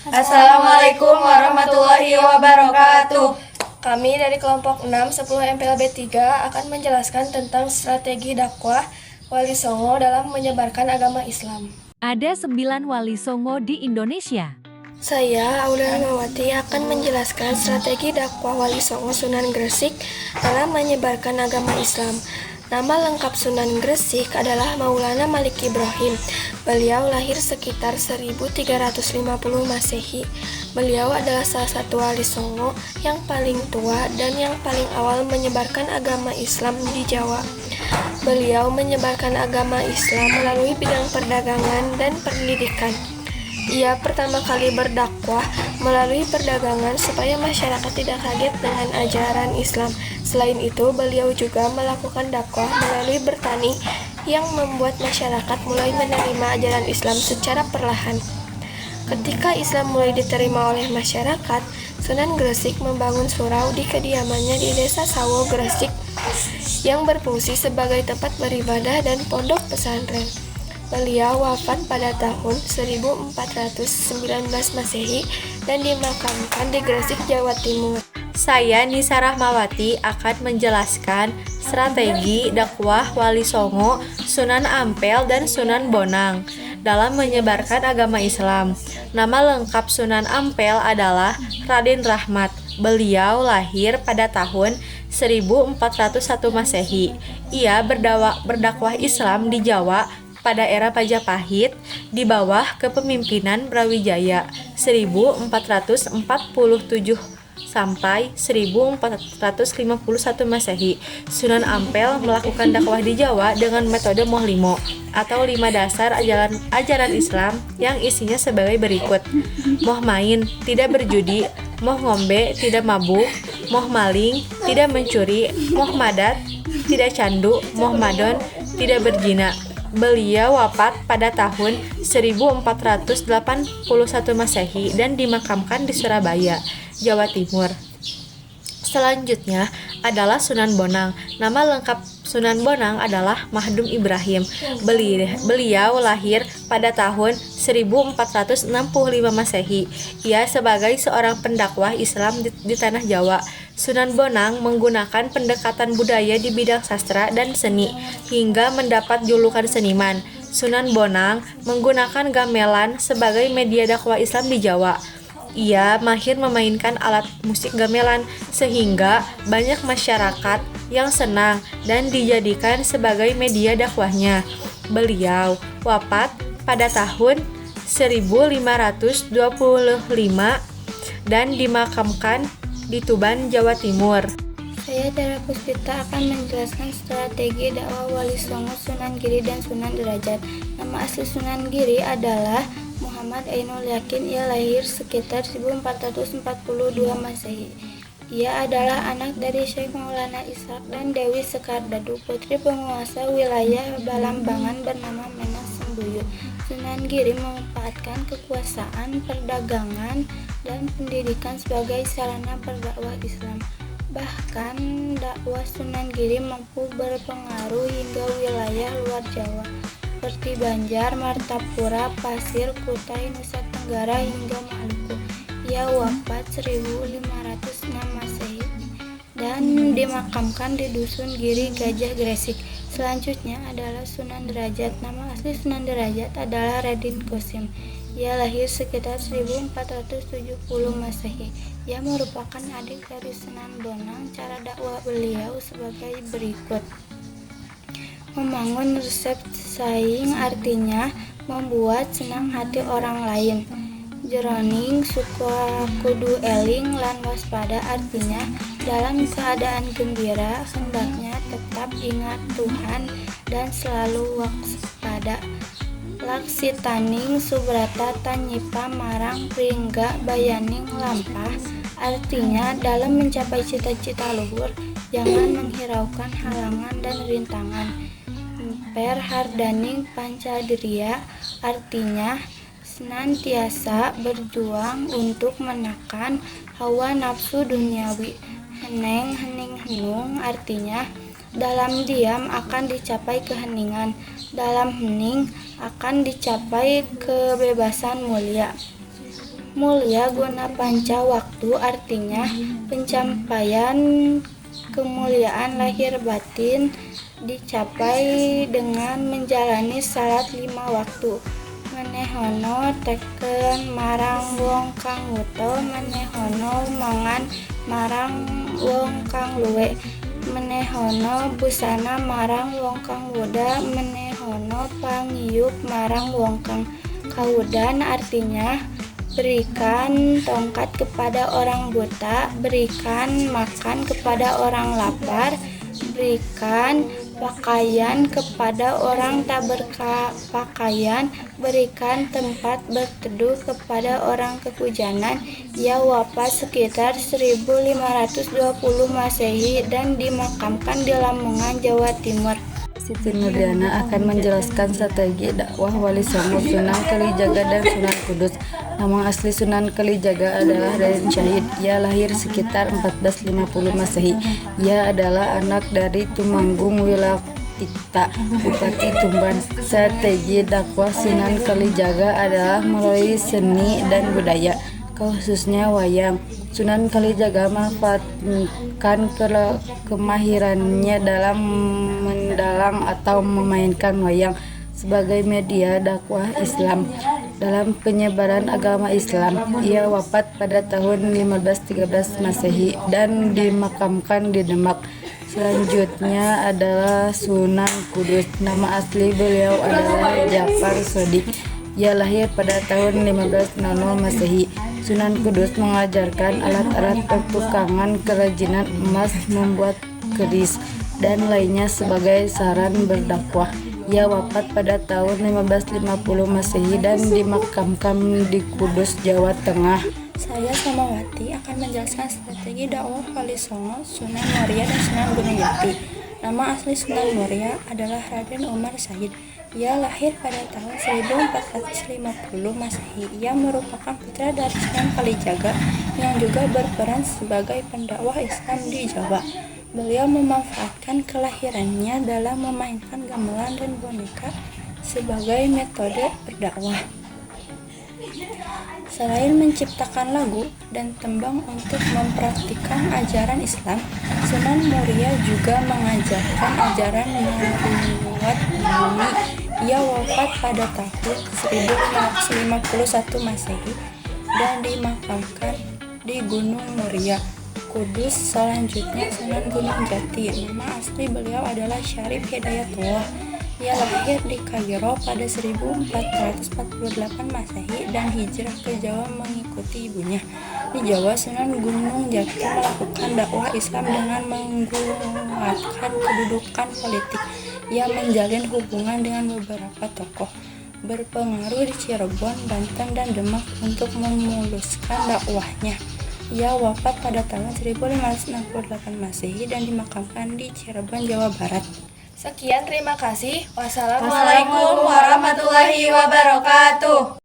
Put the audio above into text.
Assalamualaikum warahmatullahi wabarakatuh. Kami dari kelompok 6 10 MPLB 3 akan menjelaskan tentang strategi dakwah Wali Songo dalam menyebarkan agama Islam. Ada 9 Wali Songo di Indonesia. Saya, Aulia Mawati, akan menjelaskan strategi dakwah Wali Songo Sunan Gresik dalam menyebarkan agama Islam. Nama lengkap Sunan Gresik adalah Maulana Malik Ibrahim. Beliau lahir sekitar 1350 Masehi. Beliau adalah salah satu wali Songo yang paling tua dan yang paling awal menyebarkan agama Islam di Jawa. Beliau menyebarkan agama Islam melalui bidang perdagangan dan pendidikan. Ia pertama kali berdakwah melalui perdagangan supaya masyarakat tidak kaget dengan ajaran Islam. Selain itu, beliau juga melakukan dakwah melalui bertani yang membuat masyarakat mulai menerima ajaran Islam secara perlahan. Ketika Islam mulai diterima oleh masyarakat, Sunan Gresik membangun surau di kediamannya di Desa Sawo, Gresik, yang berfungsi sebagai tempat beribadah dan pondok pesantren. Beliau wafat pada tahun 1419 Masehi dan dimakamkan di Gresik, Jawa Timur. Saya Nisa Rahmawati akan menjelaskan strategi dakwah Wali Songo, Sunan Ampel, dan Sunan Bonang dalam menyebarkan agama Islam. Nama lengkap Sunan Ampel adalah Raden Rahmat. Beliau lahir pada tahun 1401 Masehi. Ia berdakwah Islam di Jawa pada era Majapahit di bawah kepemimpinan Brawijaya 1447 sampai 1451 Masehi. Sunan Ampel melakukan dakwah di Jawa dengan metode Moh Limo atau 5 dasar ajaran Islam yang isinya sebagai berikut: moh main, tidak berjudi; moh ngombe, tidak mabuk; moh maling, tidak mencuri; moh madat, tidak candu; moh madon, tidak berzina. Beliau wafat pada tahun 1481 Masehi dan dimakamkan di Surabaya, Jawa Timur. Selanjutnya adalah Sunan Bonang. Nama lengkap Sunan Bonang adalah Mahdum Ibrahim. Beliau lahir pada tahun 1465 Masehi. Ia sebagai seorang pendakwah Islam di tanah Jawa. Sunan Bonang menggunakan pendekatan budaya di bidang sastra dan seni hingga mendapat julukan seniman. Sunan Bonang menggunakan gamelan sebagai media dakwah Islam di Jawa. Ia mahir memainkan alat musik gamelan sehingga banyak masyarakat yang senang dan dijadikan sebagai media dakwahnya. Beliau wafat pada tahun 1525 dan dimakamkan di Tuban, Jawa Timur. Saya Dara Puspita akan menjelaskan strategi dakwah Wali Songo Sunan Giri dan Sunan Derajat. Nama asli Sunan Giri adalah Muhammad Ainul Yakin. Ia lahir sekitar 1442 Masehi. Ia adalah anak dari Syekh Maulana Ishaq dan Dewi Sekardadu, putri penguasa wilayah Balambangan bernama Menak Sembuyu. Sunan Giri memanfaatkan kekuasaan, perdagangan, dan pendidikan sebagai sarana berdakwah Islam. Bahkan dakwah Sunan Giri mampu berpengaruh hingga wilayah luar Jawa seperti Banjar, Martapura, Pasir, Kutai, Nusa Tenggara hingga Maluku. Ia wafat 1506 Masehi dan dimakamkan di Dusun Giri Gajah, Gresik. Selanjutnya adalah Sunan Derajat. Nama asli Sunan Derajat adalah Raden Kosim. Ia lahir sekitar 1470 Masehi. Ia merupakan adik dari Sunan Bonang. Cara dakwah beliau sebagai berikut: membangun resep saing, artinya membuat senang hati orang lain. Jeroning suka kudu eling lan waspada, artinya dalam keadaan gembira hendaknya tetap ingat Tuhan dan selalu waspada. Laksitaning subrata tanyipa marang pringga bayaning lampah, artinya dalam mencapai cita-cita luhur jangan menghiraukan halangan dan rintangan. Perhardaning pancadria, artinya senantiasa berjuang untuk menekan hawa nafsu duniawi. Heneng hening henung, artinya dalam diam akan dicapai keheningan, dalam hening akan dicapai kebebasan mulia. Mulia guna panca waktu, artinya pencapaian kemuliaan lahir batin dicapai dengan menjalani salat 5 waktu. Manehono teken marang wong kang wuto, manehono mangan marang wong kang luwe, manehono busana marang wong kang wuda, manehono pangiup marang wong kang kawudan, artinya berikan tongkat kepada orang buta, berikan makan kepada orang lapar, berikan pakaian kepada orang tak berpakaian, berikan tempat berteduh kepada orang kehujanan. Ia wafat sekitar 1520 Masehi dan dimakamkan di Lamongan, Jawa Timur. Siti Nurdiana akan menjelaskan strategi dakwah Wali Songo, Sunan Kalijaga dan Sunan Kudus. Nama asli Sunan Kalijaga adalah Raden Syahid. Ia lahir sekitar 1450 Masehi. Ia adalah anak dari Tumanggung Wilatikta, Bupati Tuban. Strategi dakwah Sunan Kalijaga adalah melalui seni dan budaya, khususnya wayang. Sunan Kalijaga memanfaatkan kemahirannya dalam mendalang atau memainkan wayang sebagai media dakwah Islam dalam penyebaran agama Islam. Ia wafat pada tahun 1513 Masehi dan dimakamkan di Demak. Selanjutnya adalah Sunan Kudus. Nama asli beliau adalah Jafar Sodik. Ia lahir pada tahun 1500 Masehi. Sunan Kudus mengajarkan alat-alat pertukangan, kerajinan emas, membuat keris, dan lainnya sebagai saran berdakwah. Ia wafat pada tahun 1550 Masehi dan dimakamkan di Kudus, Jawa Tengah. Saya Samawati akan menjelaskan strategi dakwah Wali Songo, Sunan Muria, dan Sunan Gunung Jati. Nama asli Sunan Muria adalah Raden Umar Said. Ia lahir pada tahun 1450 Masehi. Ia merupakan putra dari Sunan Kalijaga yang juga berperan sebagai pendakwah Islam di Jawa. Beliau memanfaatkan kelahirannya dalam memainkan gamelan dan boneka sebagai metode berdakwah. Selain menciptakan lagu dan tembang untuk mempraktikkan ajaran Islam, Sunan Muria juga mengajarkan ajaran merawat bumi. Ia wafat pada tahun 1551 Masehi dan dimakamkan di Gunung Muria, Kudus. Selanjutnya Sunan Gunung Jati. Nama asli beliau adalah Syarif Hidayatullah. Ia lahir di Kairo pada 1448 Masehi dan hijrah ke Jawa mengikuti ibunya. Di Jawa, Sunan Gunung Jati melakukan dakwah Islam dengan menguatkan kedudukan politik. Ia menjalin hubungan dengan beberapa tokoh berpengaruh di Cirebon, Banten, dan Demak untuk memuluskan dakwahnya. Ia wafat pada tahun 1568 Masehi dan dimakamkan di Cirebon, Jawa Barat. Sekian, terima kasih. Wassalamualaikum warahmatullahi wabarakatuh.